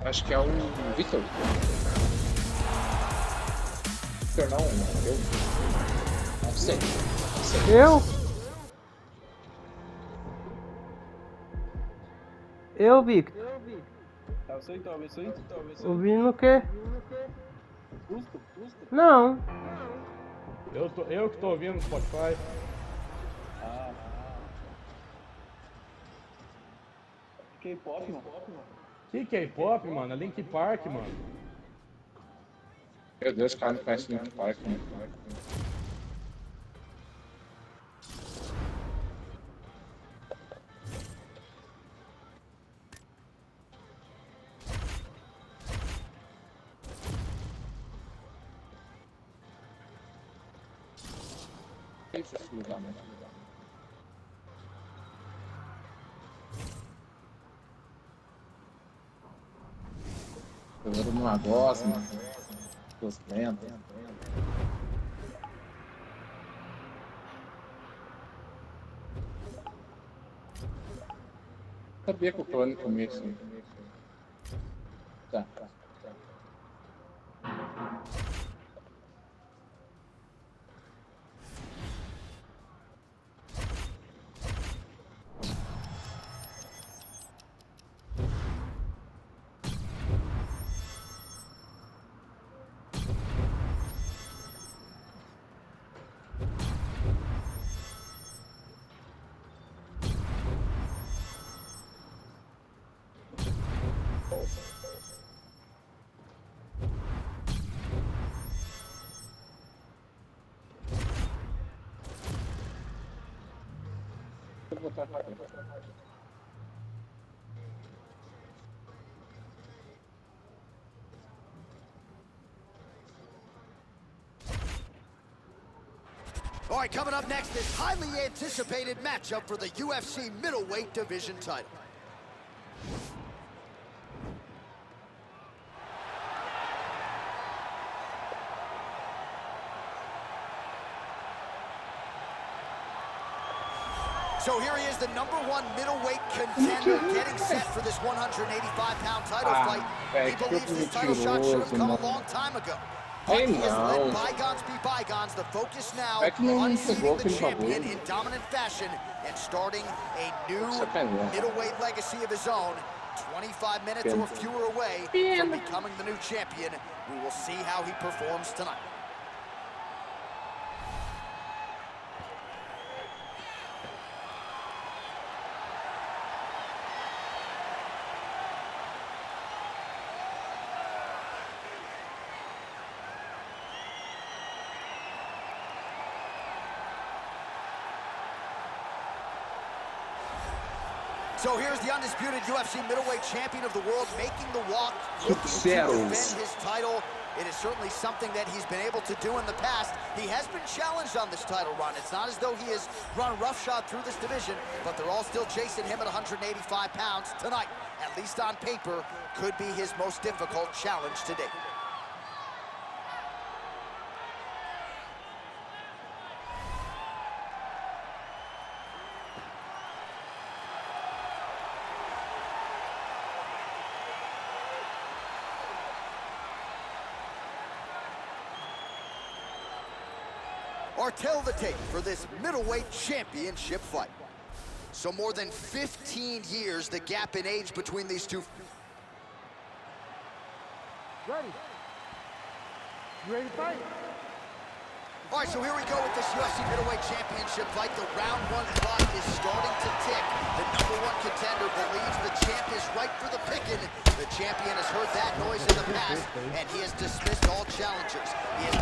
Acho que é o Victor. Victor não, eu. Não sei. Não sei. Eu, Victor. Talvez sou. Ouvindo o quê? Custo? Não. Eu que tô ouvindo no Spotify. K-pop, mano. Que K-pop, mano? É Linkin Park, mano. Meu Deus, cara, não conhece Linkin Park, né? Esse lugar, né? Todo mundo gosta, mano. Os lentos. Sabia que o plano começo. Tá. Vou botar aqui. All right, coming up next, this highly anticipated matchup for the UFC middleweight division title. So here he is, the #1 middleweight contender, getting set for this 185-pound title fight. He believes this title shot should have come a long time ago. But he has let bygones be bygones. The focus now, unseating the champion in dominant fashion and starting a new middleweight legacy of his own. 25 minutes or fewer away from becoming the new champion. We will see how he performs tonight. So here's the undisputed UFC middleweight champion of the world making the walk, looking to defend his title. It is certainly something that he's been able to do in the past. He has been challenged on this title run. It's not as though he has run roughshod through this division, but they're all still chasing him at 185 pounds tonight. At least on paper, could be his most difficult challenge to date. Or tell the tape for this middleweight championship fight. So more than 15 years, the gap in age between these two. Ready? You ready to fight? All right, so here we go with this UFC middleweight championship fight. The round one clock is starting to tick. The #1 contender believes the champ is right for the picking. The champion has heard that noise in the past, and he has dismissed all challengers. He has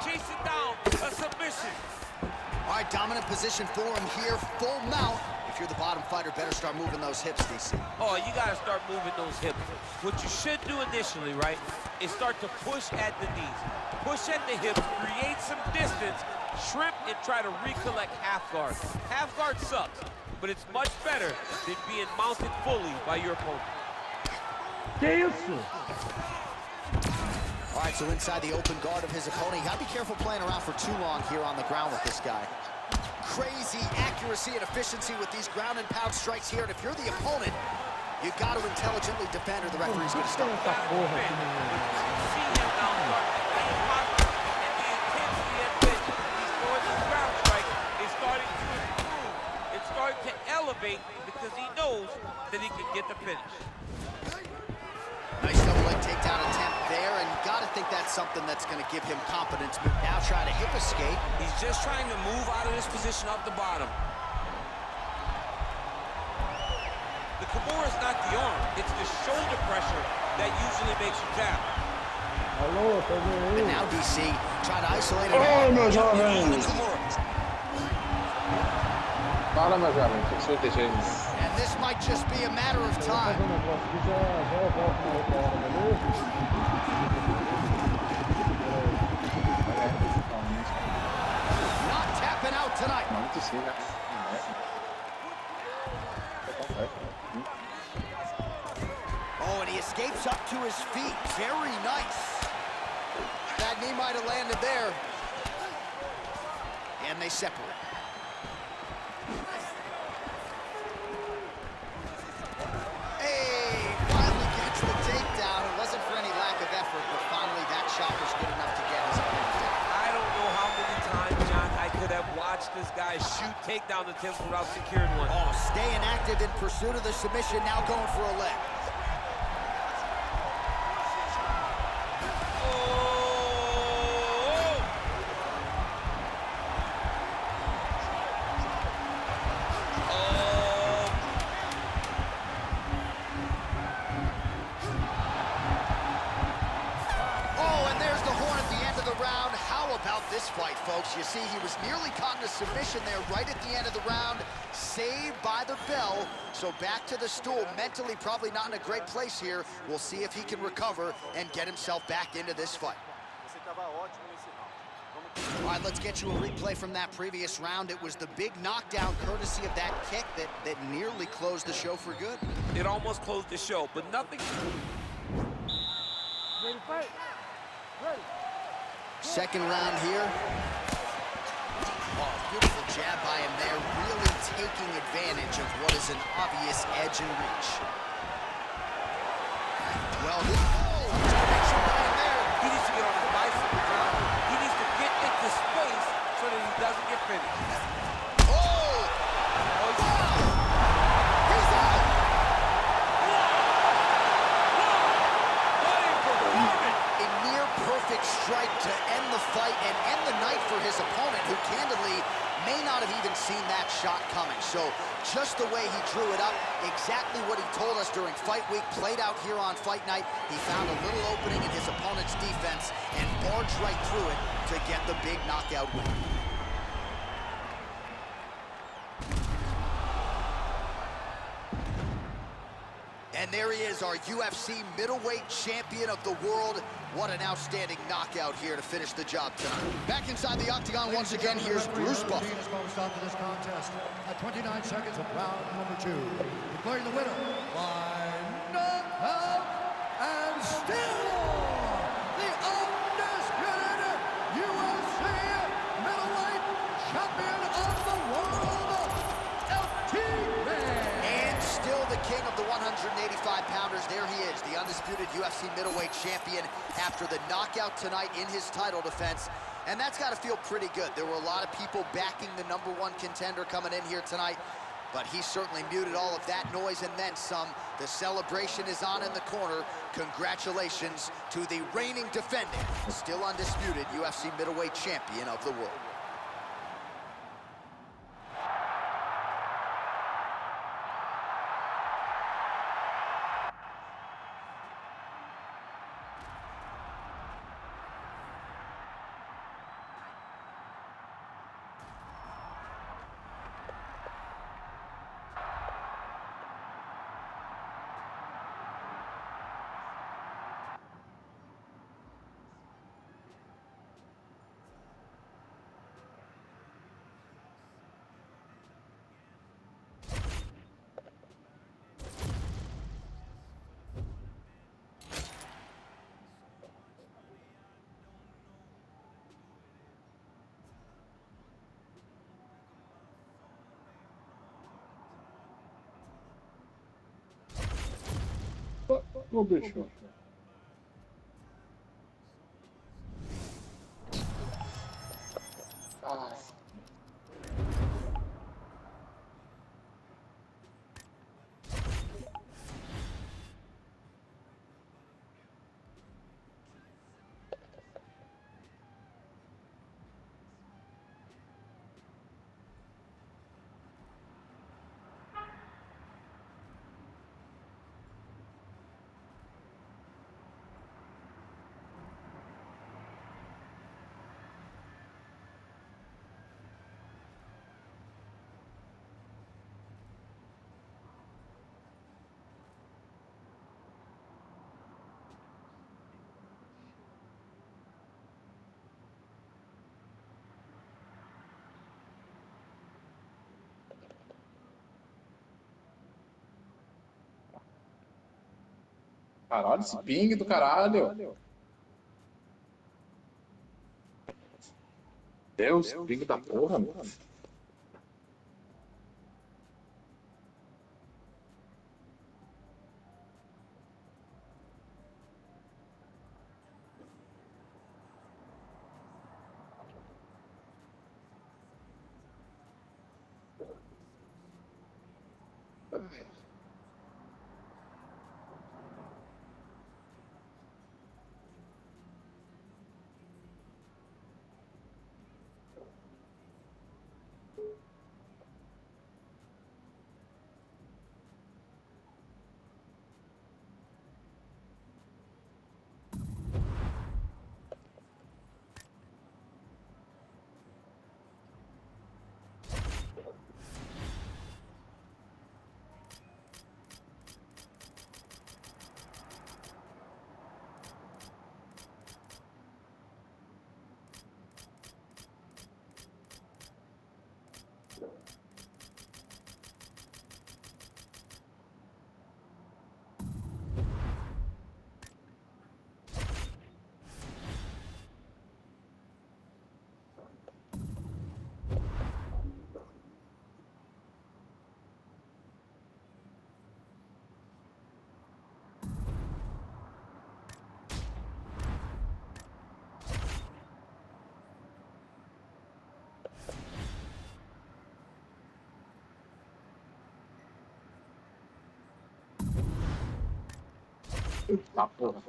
chasing down a submission. All right, dominant position for him here, full mount. If you're the bottom fighter, better start moving those hips, DC. Oh, you gotta start moving those hips. What you should do initially, right, is start to push at the knees. Push at the hips, create some distance, shrimp, and try to recollect half guard. Half guard sucks. but it's much better than being mounted fully by your opponent. Que isso? All right, so inside the open guard of his opponent. You gotta be careful playing around for too long here on the ground with this guy. Crazy accuracy and efficiency with these ground and pound strikes here. And if you're the opponent, you got to intelligently defend or the referee's going to stop. You see him now start to gain posture, and the intensity at which he's throwing these ground strikes is starting to improve. It's starting to elevate because he knows that he can get the finish. Nice double leg takedown attempt there, and you got to think that's something that's going to give him confidence. Now trying to hip escape. He's just trying to move out of this position off the bottom. The Kimura is not the arm, it's the shoulder pressure that usually makes you tap. Alô, tá vendo And aí? now DC trying to isolate it. Oh, meu Using jovem! the Kimura. Fala, meu jovem, o que você vai deixar eles? And this might just be a matter of time. Fazer um negócio aqui, já eu volto na outra hora, beleza? Not tapping out tonight. Muito sim, né? Oh, and he escapes up to his feet. Very nice. That knee might have landed there. And they separate. Hey, finally gets the takedown. It wasn't for any lack of effort, but finally that shot was good enough to get his opponent down. I don't know how many times, John, I could have watched this guy shoot takedown attempts without securing one. Oh, staying active in pursuit of the submission, now going for a leg. This fight, folks, you see he was nearly caught in a submission there right at the end of the round, saved by the bell. So back to the stool, mentally probably not in a great place here. We'll see if he can recover and get himself back into this fight. All right, let's get you a replay from that previous round. It was the big knockdown courtesy of that kick that nearly closed the show for good. It almost closed the show, but nothing. Ready to fight? Ready. Second round here. Oh, beautiful jab by him there, really taking advantage of what is an obvious edge and reach. Well, connection by him there. He needs to get on the bicycle, John. He needs to get into space so that he doesn't get finished. Oh! He's out! A near perfect strike to end the fight and end the night for his opponent, who candidly may not have even seen that shot coming. So just the way he drew it up, exactly what he told us during fight week, played out here on fight night. He found a little opening in his opponent's defense and barged right through it to get the big knockout win. And there he is, our UFC middleweight champion of the world. What an outstanding knockout here to finish the job tonight. Back inside the octagon once again, here's Bruce Buffer. Is going to stop to this contest at 29 seconds of round number 2. Declaring the winner by knockout and still the undisputed UFC middleweight champion of the world, And still the king of the 185-pounders. There he is, the undisputed UFC middleweight champion after the knockout tonight in his title defense. And that's got to feel pretty good. There were a lot of people backing the #1 contender coming in here tonight, but he certainly muted all of that noise and then some. The celebration is on in the corner. Congratulations to the reigning, defending, still undisputed UFC middleweight champion of the world. Ô, bicho. Ah. Caralho, esse ping do caralho. Deus, ping da porra, mano. Tá porra.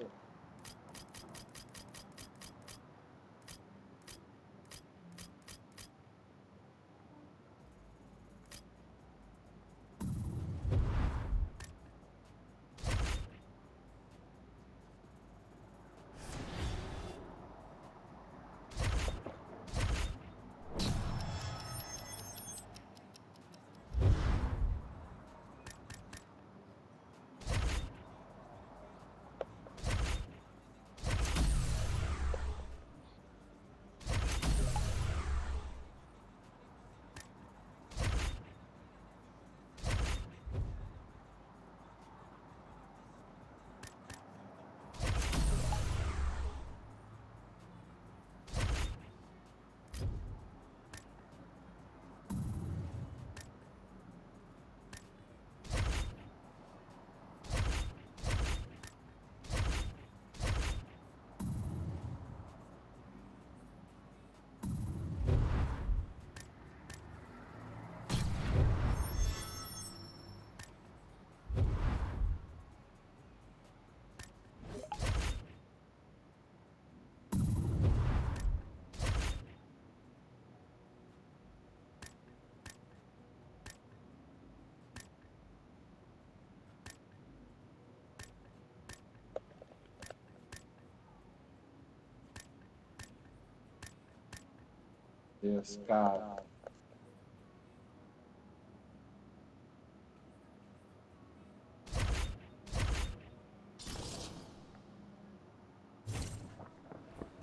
Deus, cara.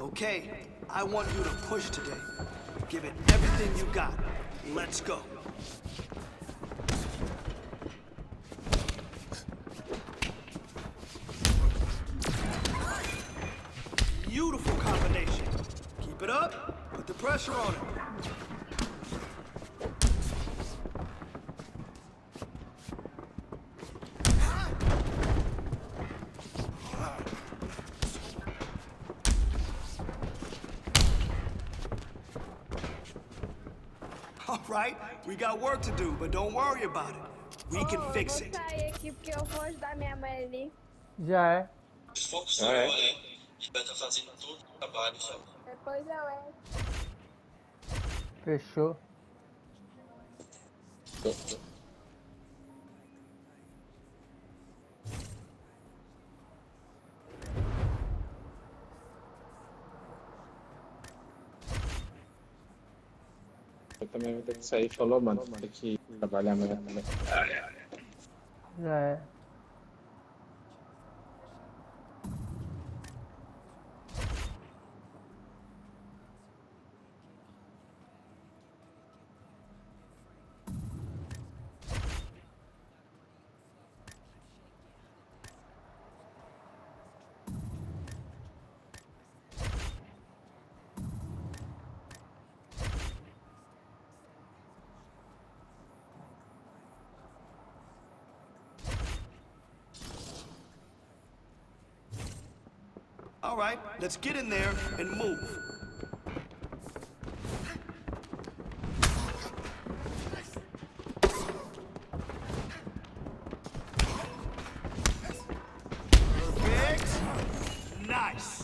Okay, I want you to push today. Give it everything you got. Let's go. Beautiful combination. Keep it up. Put the pressure on it. All right, we got work to do, but don't worry about it. We can fix it. Eu vou sair aqui porque eu vou ajudar minha mãe ali. Já é. Depois eu entro. Fechou. Eu também vou ter que sair. Falou, mano. Vou ter que trabalhar amanhã também. Já é. All right, let's get in there and move. Perfect. Nice.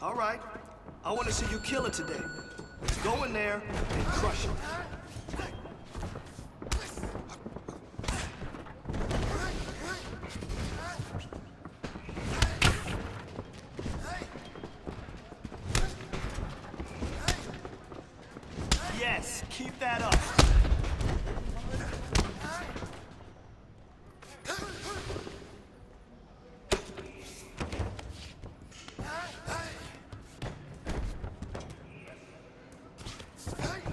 All right, I want to see you kill it today. Let's go in there and crush it. Yes, keep that up.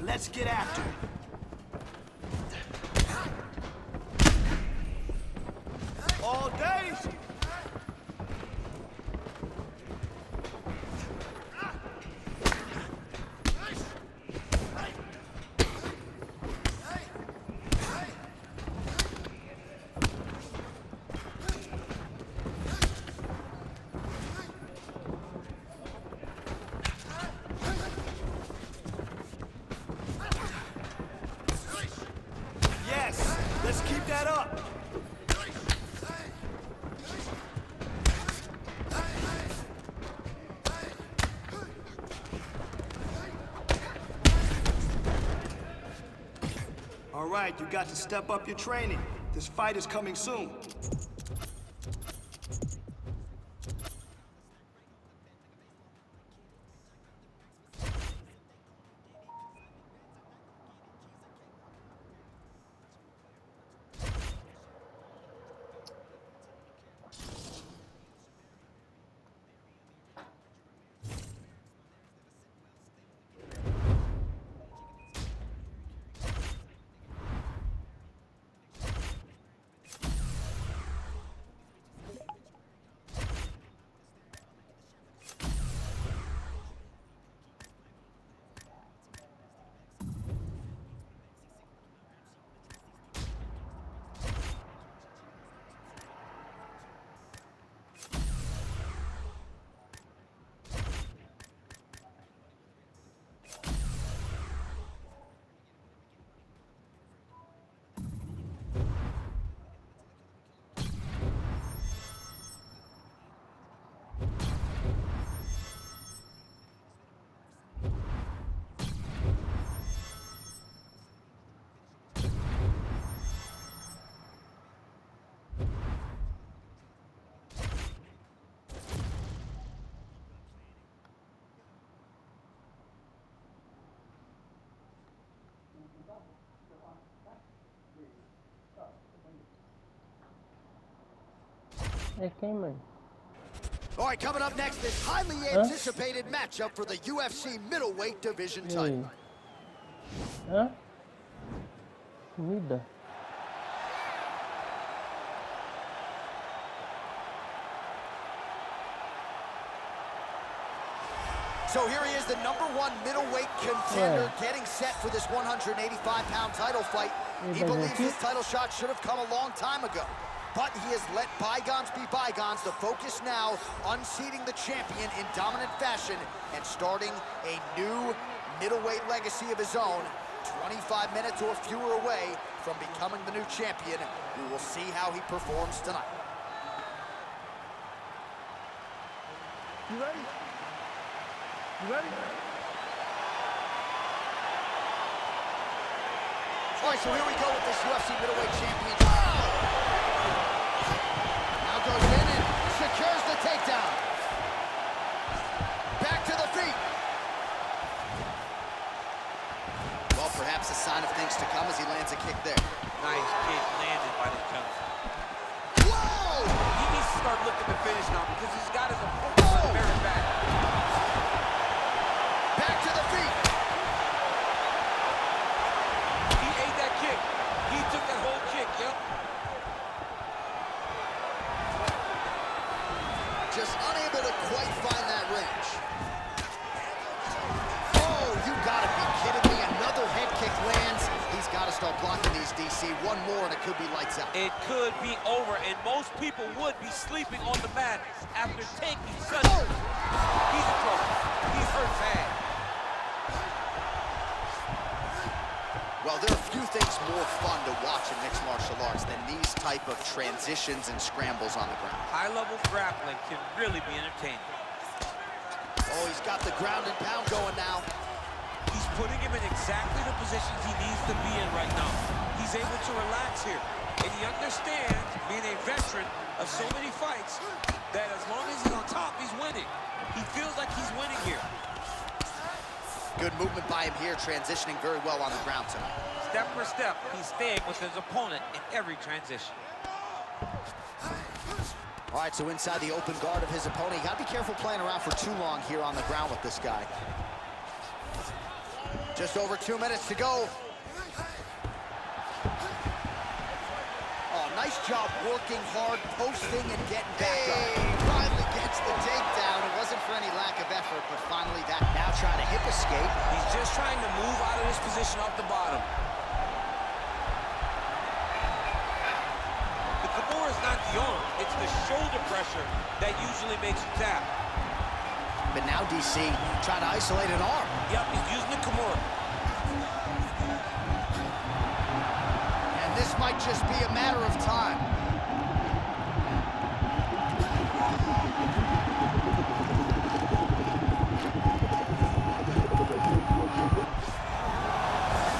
Let's get after it. All day. Yes, let's keep that up. All right, you got to step up your training. This fight is coming soon. É quem, mano? All right, coming up next, this highly anticipated matchup for the UFC middleweight division title. Hã? Comida? So here he is, the #1 middleweight contender, getting set for this 185-pound title fight. He believes this title shot should have come a long time ago, but he has let bygones be bygones. The focus now, unseating the champion in dominant fashion and starting a new middleweight legacy of his own. 25 minutes or fewer away from becoming the new champion. We will see how he performs tonight. You ready? You ready? All right, so here we go with this UFC middleweight champion. Now goes in and secures the takedown. Back to the feet. Well, perhaps a sign of things to come as he lands a kick there. Nice kick landed by the jump. Whoa! He needs to start looking to finish now because he's got his opponent on the very back. Back to the feet. He ate that kick. He took that whole kick, yep. Just unable to quite find that range. Oh, you gotta be kidding me. Another head kick lands. He's got to start blocking these, DC. One more and it could be lights out. It could be over, and most people would be sleeping on the mat after taking such. He's in trouble. He's hurt bad. Well, there are few things more fun to watch in mixed martial arts than these type of transitions and scrambles on the ground. High-level grappling can really be entertaining. Oh, he's got the ground and pound going now. He's putting him in exactly the positions he needs to be in right now. He's able to relax here, and he understands, being a veteran of so many fights, that as long as he's on top, he's winning. He feels like he's winning here. Good movement by him here, transitioning very well on the ground tonight. Step for step, he's staying with his opponent in every transition. All right, so inside the open guard of his opponent, you gotta be careful playing around for too long here on the ground with this guy. Just over 2 minutes to go. Oh, nice job working hard, posting, and getting back up. Finally gets the takedown. It wasn't for any lack of effort, but finally that. Now trying to hip escape. He's just trying to move out of this position off the bottom. The Kimura is not the arm, it's the shoulder pressure that usually makes you tap. But now DC trying to isolate an arm. Yep, he's using the Kimura. And this might just be a matter of time.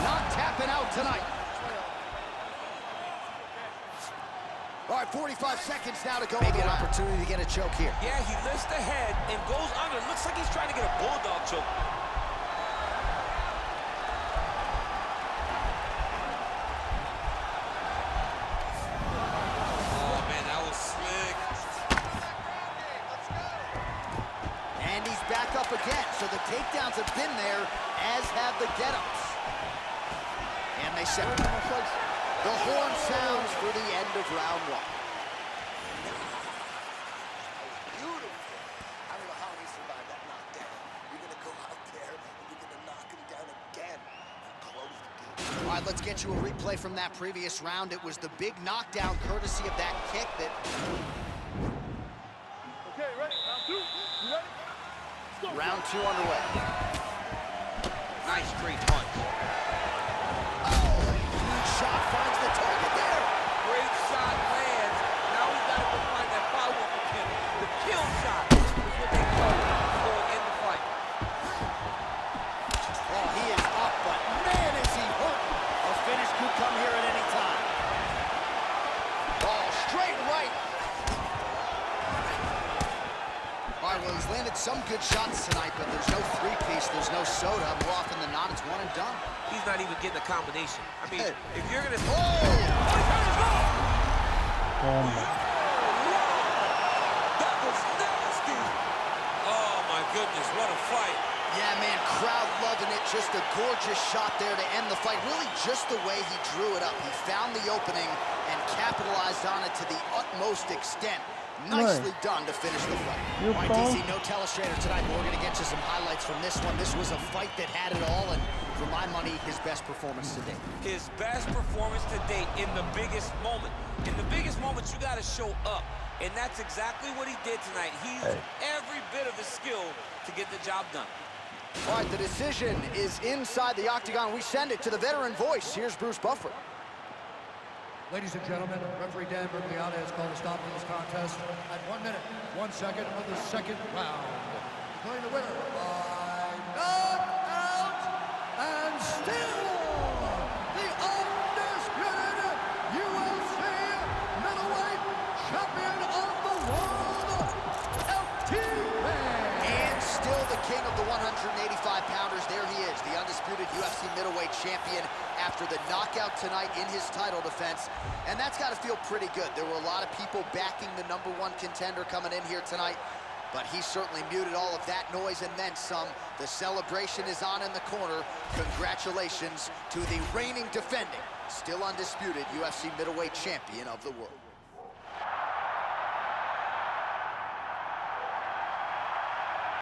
Not tapping out tonight. All right, 45 seconds now to go. Maybe an opportunity to get a choke here. Yeah, he lifts the head and goes under. Looks like he's trying to get a bulldog choke. Oh, man, that was slick. And he's back up again. So the takedowns have been there, as have the get-ups. And they separate. The horn sounds for the end of round one. Beautiful. I don't know how he survived that knockdown. You're going to go out there and you're going to knock him down again and close the game. All right, let's get you a replay from that previous round. It was the big knockdown courtesy of that kick that... Okay, ready? Round two. You ready? Let's go. Round two underway. Nice straight punch. Shot finds the target there. Great shot lands. Now he's got to go find that follow-up attempt. The kill shot is what they call it going in the fight. Oh, he is up, but man, is he hurt. A finish could come here at any time. Oh, straight right. All right, well, he's landed some good shots tonight, but there's no three-piece, there's no soda. More often than not, it's one and done. He's not even getting a combination. I mean, if you're going to... Oh! Toma. goodness, what a fight. Yeah, man, crowd loving it. Just a gorgeous shot there to end the fight. Really just the way he drew it up. He found the opening and capitalized on it to the utmost extent. Nicely done to finish the fight. You All right, call? DC, no telestrator tonight, but we're going to get you some highlights from this one. This was a fight that had it all, and for my money, his best performance to date. His best performance to date in the biggest moment. In the biggest moments, you got to show up. And that's exactly what he did tonight. He used every bit of his skill to get the job done. All right, the decision is inside the octagon. We send it to the veteran voice. Here's Bruce Buffer. Ladies and gentlemen, referee Dan Bergliata has called a stop to this contest at 1 minute, 1 second of the second round. Declaring the winner by knockout and still the undisputed UFC middleweight champion of the world, FTV. And still the king of the 185-pounders. There he is, the undisputed UFC middleweight champion after the knockout tonight in his title defense. And that's got to feel pretty good. There were a lot of people backing the #1 contender coming in here tonight, but he certainly muted all of that noise and then some. The celebration is on in the corner. Congratulations to the reigning, defending, still undisputed UFC middleweight champion of the world.